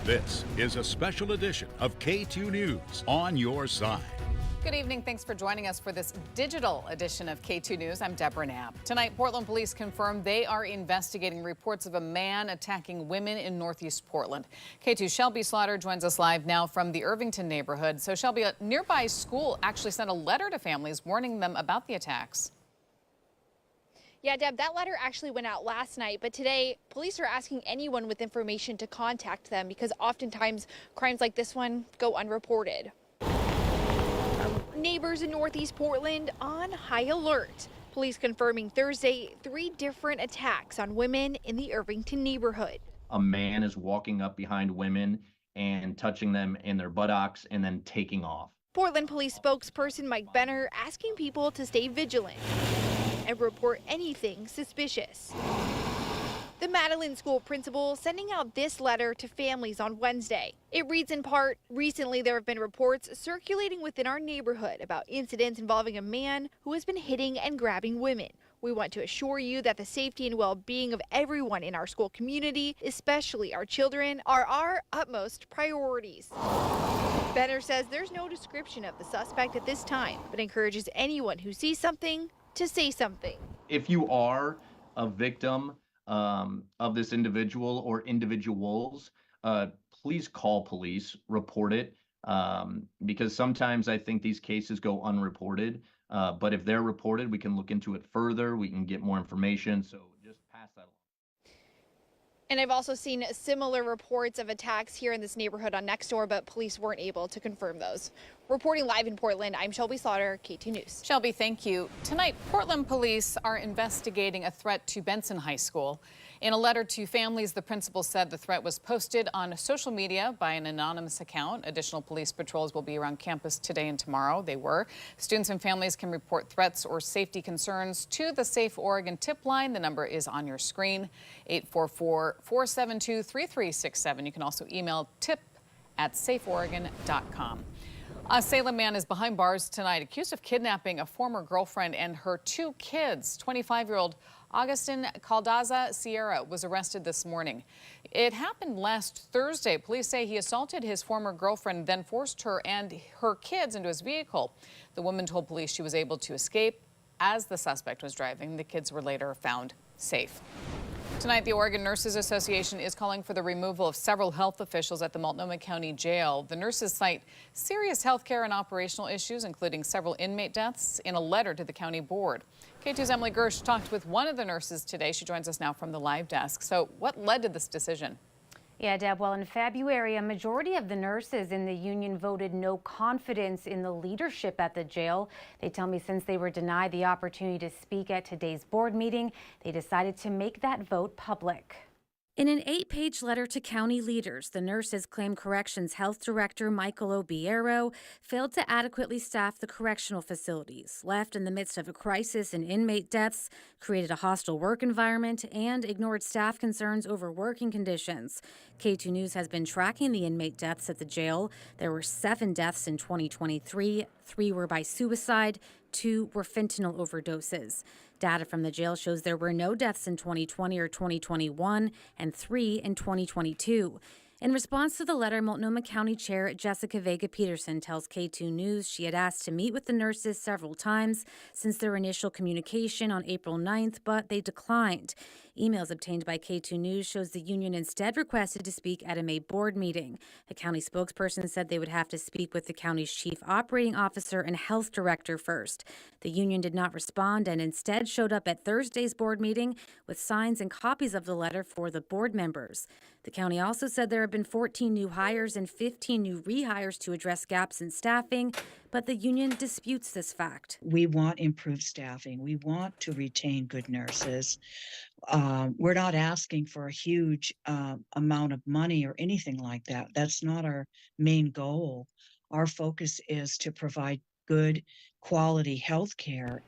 This is a special edition of K2 News on your side. Good evening. Thanks for joining us for this digital edition of K2 News. I'm Deborah Knapp. Tonight, Portland police confirmed they are investigating reports of a man attacking women in Northeast Portland. K2's Shelby Slaughter joins us live now from the Irvington neighborhood. So, Shelby, a nearby school actually sent a letter to families warning them about the attacks. Yeah, Deb, that letter actually went out last night, but today police are asking anyone with information to contact them because oftentimes crimes like this one go unreported. Neighbors in Northeast Portland on high alert. Police confirming Thursday 3 different attacks on women in the Irvington neighborhood. A man is walking up behind women and touching them in their buttocks and then taking off. Portland police spokesperson Mike Benner asking people to stay vigilant and report anything suspicious. The Madeline School principal sending out this letter to families on Wednesday. It reads in part, recently there have been reports circulating within our neighborhood about incidents involving a man who has been hitting and grabbing women. We want to assure you that the safety and well-being of everyone in our school community, especially our children, are our utmost priorities. Benner says there's no description of the suspect at this time, but encourages anyone who sees something to say something. If you are a victim of this individual or individuals, please call police, report it, because sometimes I think these cases go unreported. But if they're reported, we can look into it further. We can get more information. So just pass that along. And I've also seen similar reports of attacks here in this neighborhood on Nextdoor, but police weren't able to confirm those. Reporting live in Portland, I'm Shelby Slaughter, K2 News. Shelby, thank you. Tonight, Portland police are investigating a threat to Benson High School. In a letter to families, the principal said the threat was posted on social media by an anonymous account. Additional police patrols will be around campus today and tomorrow. They were. Students and families can report threats or safety concerns to the Safe Oregon tip line. The number is on your screen, 844-472-3367. You can also email tip@safeoregon.com. A Salem man is behind bars tonight, accused of kidnapping a former girlfriend and her 2 kids. 25-year-old Augustin Caldaza Sierra was arrested this morning. It happened last Thursday. Police say he assaulted his former girlfriend, then forced her and her kids into his vehicle. The woman told police she was able to escape as the suspect was driving. The kids were later found safe. Tonight, the Oregon Nurses Association is calling for the removal of several health officials at the Multnomah County Jail. The nurses cite serious health care and operational issues, including several inmate deaths, in a letter to the county board. K2's Emily Gersh talked with one of the nurses today. She joins us now from the live desk. So what led to this decision? Yeah, Deb, well, in February, a majority of the nurses in the union voted no confidence in the leadership at the jail. They tell me since they were denied the opportunity to speak at today's board meeting, they decided to make that vote public. In an 8-page letter to county leaders, the nurses claim Corrections Health Director Michael Obiero failed to adequately staff the correctional facilities, left in the midst of a crisis in inmate deaths, created a hostile work environment, and ignored staff concerns over working conditions. K2 News has been tracking the inmate deaths at the jail. There were 7 deaths in 2023, 3 were by suicide, 2 were fentanyl overdoses. Data from the jail shows there were no deaths in 2020 or 2021 and 3 in 2022. In response to the letter, Multnomah County Chair Jessica Vega Peterson tells K2 News she had asked to meet with the nurses several times since their initial communication on April 9th, but they declined. Emails obtained by K2 News shows the union instead requested to speak at a May board meeting. The county spokesperson said they would have to speak with the county's chief operating officer and health director first. The union did not respond and instead showed up at Thursday's board meeting with signs and copies of the letter for the board members. The county also said there have been 14 new hires and 15 new rehires to address gaps in staffing, but the union disputes this fact. We want improved staffing. We want to retain good nurses. We're not asking for a huge amount of money or anything like that. That's not our main goal. Our focus is to provide good quality health care.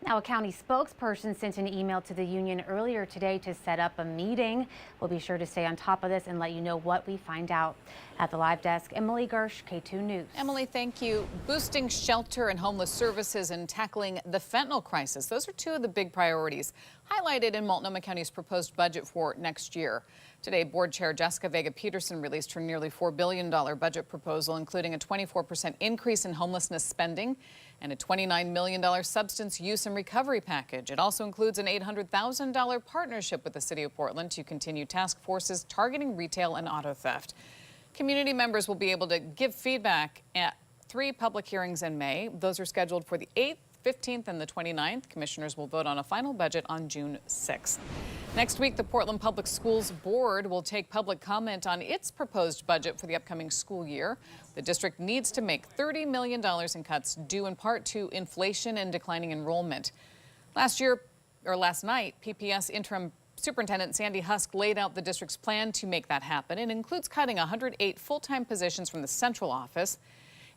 Now, a county spokesperson sent an email to the union earlier today to set up a meeting. We'll be sure to stay on top of this and let you know what we find out. At the live desk, Emily Gersh, K2 News. Emily, thank you. Boosting shelter and homeless services and tackling the fentanyl crisis. Those are two of the big priorities highlighted in Multnomah County's proposed budget for next year. Today, Board Chair Jessica Vega-Peterson released her nearly $4 billion budget proposal, including a 24% increase in homelessness spending and a $29 million substance use and recovery package. It also includes an $800,000 partnership with the City of Portland to continue task forces targeting retail and auto theft. Community members will be able to give feedback at 3 public hearings in May. Those are scheduled for the 8th, 15th, and the 29th. Commissioners will vote on a final budget on June 6th. Next week, the Portland Public Schools Board will take public comment on its proposed budget for the upcoming school year. The district needs to make $30 million in cuts due in part to inflation and declining enrollment. Last night, PPS interim Superintendent Sandy Husk laid out the district's plan to make that happen. It includes cutting 108 full-time positions from the central office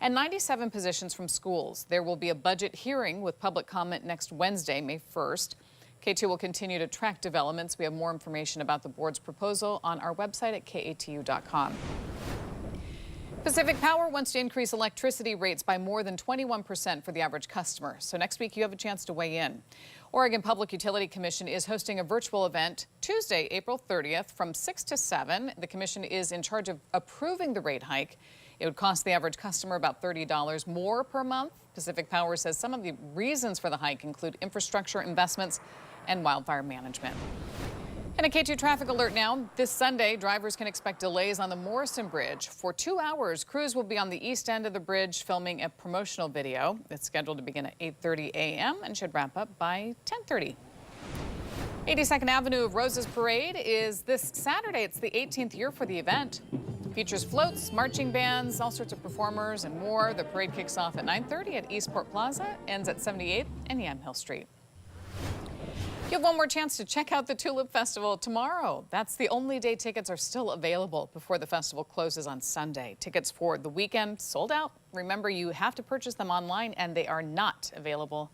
and 97 positions from schools. There will be a budget hearing with public comment next Wednesday, May 1st. K2 will continue to track developments. We have more information about the board's proposal on our website at katu.com. Pacific Power wants to increase electricity rates by more than 21% for the average customer. So next week you have a chance to weigh in. Oregon Public Utility Commission is hosting a virtual event Tuesday, April 30th from 6 to 7. The commission is in charge of approving the rate hike. It would cost the average customer about $30 more per month. Pacific Power says some of the reasons for the hike include infrastructure investments and wildfire management. And a K2 traffic alert now. This Sunday, drivers can expect delays on the Morrison Bridge. For 2 hours, crews will be on the east end of the bridge filming a promotional video. It's scheduled to begin at 8:30 a.m. and should wrap up by 10:30. 82nd Avenue of Roses Parade is this Saturday. It's the 18th year for the event. Features floats, marching bands, all sorts of performers, and more. The parade kicks off at 9:30 at Eastport Plaza, ends at 78th and Yamhill Street. You have one more chance to check out the Tulip Festival tomorrow. That's the only day tickets are still available before the festival closes on Sunday. Tickets for the weekend sold out. Remember, you have to purchase them online and they are not available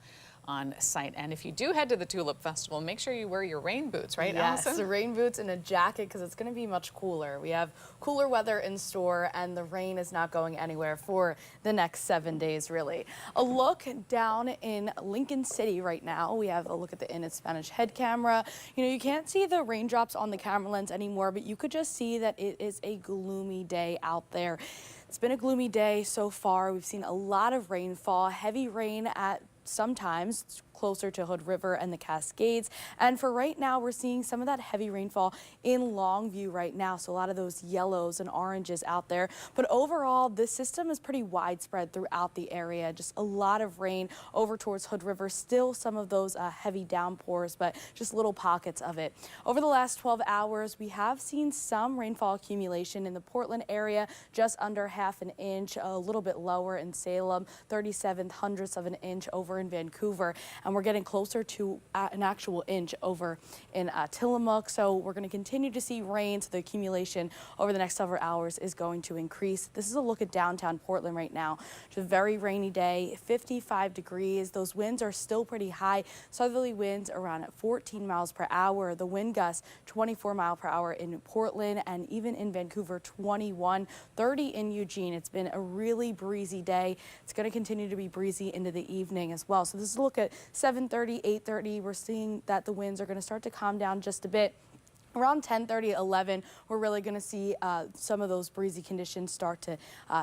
on site. And if you do head to the Tulip Festival, make sure you wear your rain boots, right, Yes, Allison? rain boots and a jacket because it's going to be much cooler. We have cooler weather in store and the rain is not going anywhere for the next 7 days, really. A look down in Lincoln City right now. We have a look at the In Spanish head camera. You know, you can't see the raindrops on the camera lens anymore, but you could just see that it is a gloomy day out there. It's been a gloomy day so far. We've seen a lot of rainfall, heavy rain at sometimes closer to Hood River and the Cascades. And for right now, we're seeing some of that heavy rainfall in Longview right now. So a lot of those yellows and oranges out there. But overall, this system is pretty widespread throughout the area. Just a lot of rain over towards Hood River. Still some of those heavy downpours, but just little pockets of it. Over the last 12 hours, we have seen some rainfall accumulation in the Portland area, just under half an inch, a little bit lower in Salem, 37/100ths of an inch over in Vancouver. And we're getting closer to an actual inch over in Tillamook. So we're going to continue to see rain. So the accumulation over the next several hours is going to increase. This is a look at downtown Portland right now. It's a very rainy day, 55 degrees. Those winds are still pretty high. Southerly winds around 14 miles per hour. The wind gusts 24 miles per hour in Portland and even in Vancouver, 21, 30 in Eugene. It's been a really breezy day. It's going to continue to be breezy into the evening as well. So this is a look at 7:30, 8:30, we're seeing that the winds are going to start to calm down just a bit. Around 10:30, 11, we're really going to see some of those breezy conditions start to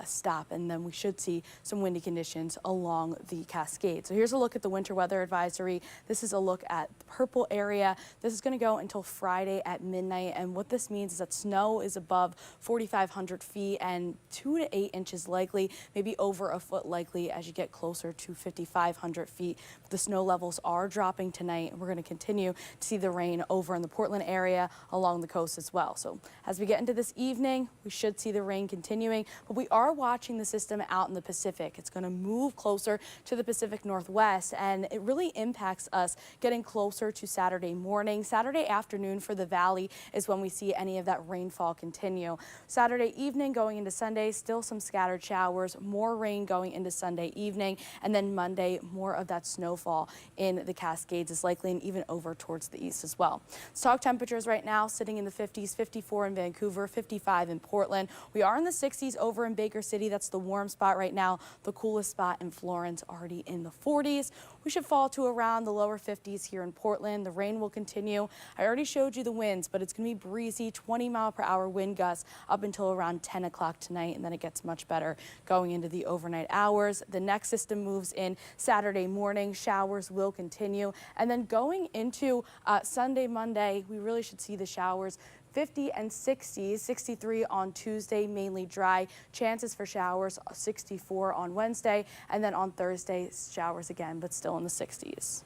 stop, and then we should see some windy conditions along the Cascade. So here's a look at the winter weather advisory. This is a look at the purple area. This is going to go until Friday at midnight, and what this means is that snow is above 4,500 feet and 2 to 8 inches likely, maybe over a foot likely as you get closer to 5,500 feet. But the snow levels are dropping tonight, and we're going to continue to see the rain over in the Portland area, along the coast as well. So as we get into this evening, we should see the rain continuing, but we are watching the system out in the Pacific. It's going to move closer to the Pacific Northwest, and it really impacts us getting closer to Saturday morning. Saturday afternoon for the valley is when we see any of that rainfall continue. Saturday evening going into Sunday, still some scattered showers, more rain going into Sunday evening, and then Monday, more of that snowfall in the Cascades is likely, and even over towards the east as well. Let's talk temperatures right now, sitting in the 50s, 54 in Vancouver, 55 in Portland. We are in the 60s over in Baker City. That's the warm spot right now. The coolest spot in Florence already in the 40s. We should fall to around the lower 50s here in Portland. The rain will continue. I already showed you the winds, but it's going to be breezy, 20-mile-per-hour wind gusts up until around 10 o'clock tonight, and then it gets much better going into the overnight hours. The next system moves in Saturday morning. Showers will continue, and then going into Sunday, Monday, we really should see the showers. 50 and 60s, 63 on Tuesday, mainly dry. Chances for showers, 64 on Wednesday, and then on Thursday, showers again, but still in the 60s.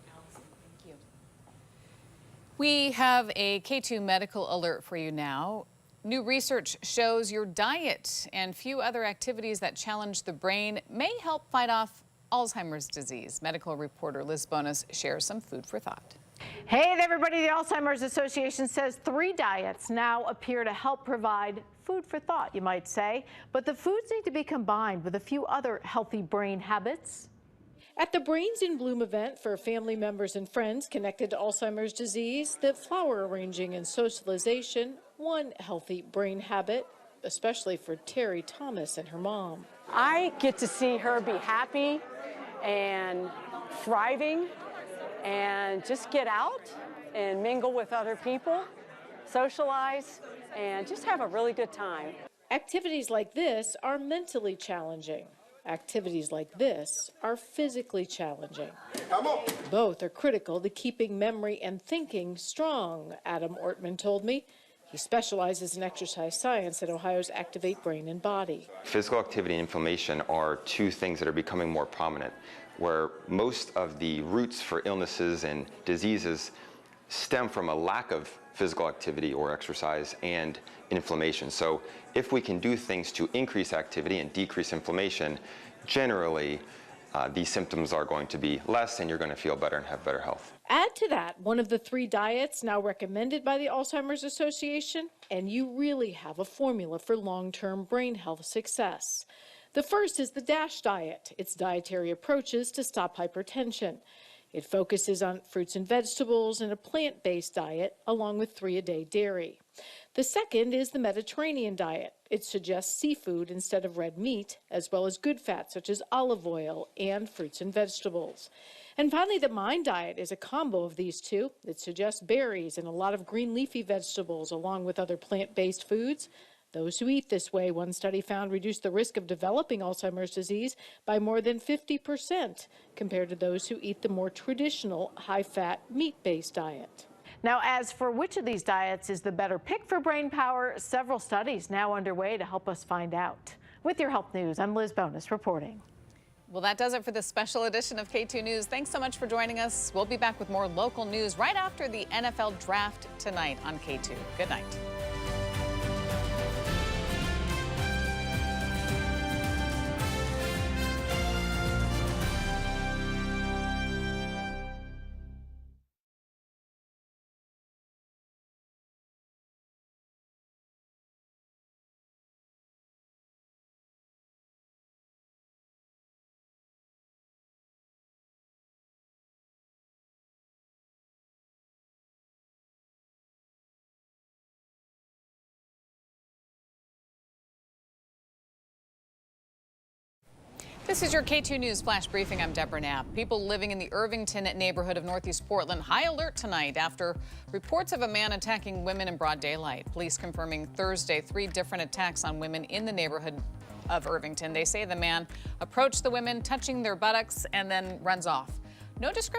Thank you. We have a K2 medical alert for you now. New research shows your diet and few other activities that challenge the brain may help fight off Alzheimer's disease. Medical reporter Liz Bonus shares some food for thought. Hey there, everybody. The Alzheimer's Association says 3 diets now appear to help provide food for thought, you might say. But the foods need to be combined with a few other healthy brain habits. At the Brains in Bloom event for family members and friends connected to Alzheimer's disease, the flower arranging and socialization, one healthy brain habit, especially for Terry Thomas and her mom. I get to see her be happy and thriving and just get out and mingle with other people, socialize, and just have a really good time. Activities like this are mentally challenging. Activities like this are physically challenging. Come on. Both are critical to keeping memory and thinking strong, Adam Ortman told me. He specializes in exercise science at Ohio's Activate Brain and Body. Physical activity and inflammation are 2 things that are becoming more prominent, where most of the roots for illnesses and diseases stem from a lack of physical activity or exercise and inflammation. So if we can do things to increase activity and decrease inflammation, generally these symptoms are going to be less and you're going to feel better and have better health. Add to that one of the 3 diets now recommended by the Alzheimer's Association, and you really have a formula for long-term brain health success. The first is the DASH diet. It's dietary approaches to stop hypertension. It focuses on fruits and vegetables and a plant-based diet, along with 3-a-day dairy. The second is the Mediterranean diet. It suggests seafood instead of red meat, as well as good fats such as olive oil and fruits and vegetables. And finally, the MIND diet is a combo of these 2. It suggests berries and a lot of green leafy vegetables, along with other plant-based foods. Those who eat this way, one study found, reduced the risk of developing Alzheimer's disease by more than 50% compared to those who eat the more traditional high-fat, meat-based diet. Now, as for which of these diets is the better pick for brain power, several studies now underway to help us find out. With your health news, I'm Liz Bonus reporting. Well, that does it for this special edition of K2 News. Thanks so much for joining us. We'll be back with more local news right after the NFL draft tonight on K2. Good night. This is your K2 News Flash Briefing. I'm Deborah Knapp. People living in the Irvington neighborhood of Northeast Portland high alert tonight after reports of a man attacking women in broad daylight. Police confirming Thursday 3 different attacks on women in the neighborhood of Irvington. They say the man approached the women, touching their buttocks, and then runs off. No description